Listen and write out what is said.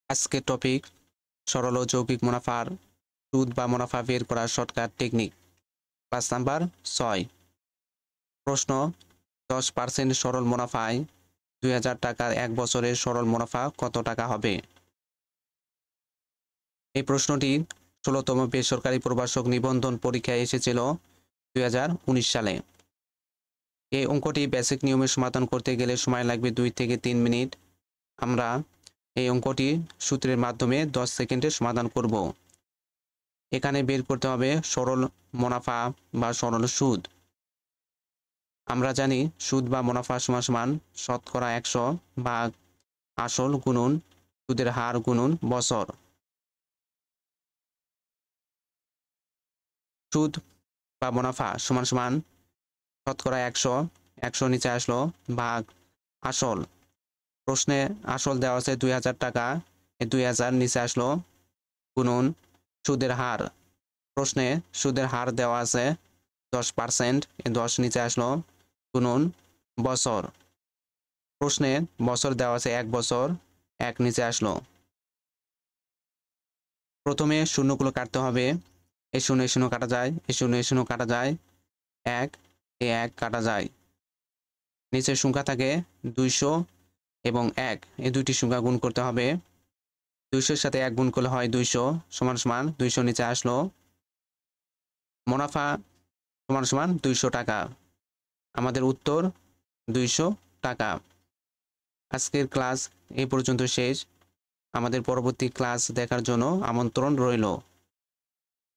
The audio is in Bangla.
আজকের টপিক সরল ও যৌগিক মুনাফার সুদ বা মুনাফা বের করার শর্টকাট টেকনিক। 5 নাম্বার 6 প্রশ্ন, 10% সরল মুনাফায় 2000 টাকার 1 বছরের সরল মুনাফা কত টাকা হবে? এই প্রশ্নটি 16তম বেসরকারি প্রবাসক নিবন্ধন পরীক্ষায় এসেছিল 2019 সালে। এই অঙ্কটি বেসিক নিয়মে সমাধান করতে গেলে সময় লাগবে 2 থেকে 3 মিনিট। আমরা এই অঙ্কটি সূত্রের মাধ্যমে 10 সেকেন্ডে সমাধান করব। এখানে বের করতে হবে সরল মুনাফা বা সরল সুদ। আমরা জানি সুদ বা মুনাফা সমান সমান শতকরা 100 ভাগ আসল গুণন সুদের হার গুণন বছর। সুদ বা মুনাফা সমান সমান শতকরা 100 নিচে আসলো ভাগ আসল। প্রশ্নে আসল দেওয়া আছে 2000 টাকা, এই 2000 নিচে আসলো গুণন সুদের হার। প্রশ্নে সুদের হার দেওয়া আছে 10%, এই 10 নিচে আসলো গুণন বছর। প্রশ্নে বছর দেওয়া আছে 1 বছর, 1 নিচে আসলো। প্রথমে শূন্যগুলো কাটতে হবে। এই শূন্য কাটা যায়, এই শূন্য কাটা যায়, 1 এই 1 কাটা যায়। নিচের সংখ্যা থাকে 200 এবং 1, এই দুইটি সংখ্যা গুণ করতে হবে। 200 সাথে 1 গুণ করলে হয় 200 সমান সমান 200 নিচে আসলো। মুনাফা সমান সমান 200 টাকা। আমাদের উত্তর 200 টাকা। আজকের ক্লাস এই পর্যন্ত শেষ। আমাদের পরবর্তী ক্লাস দেখার জন্য আমন্ত্রণ রইল।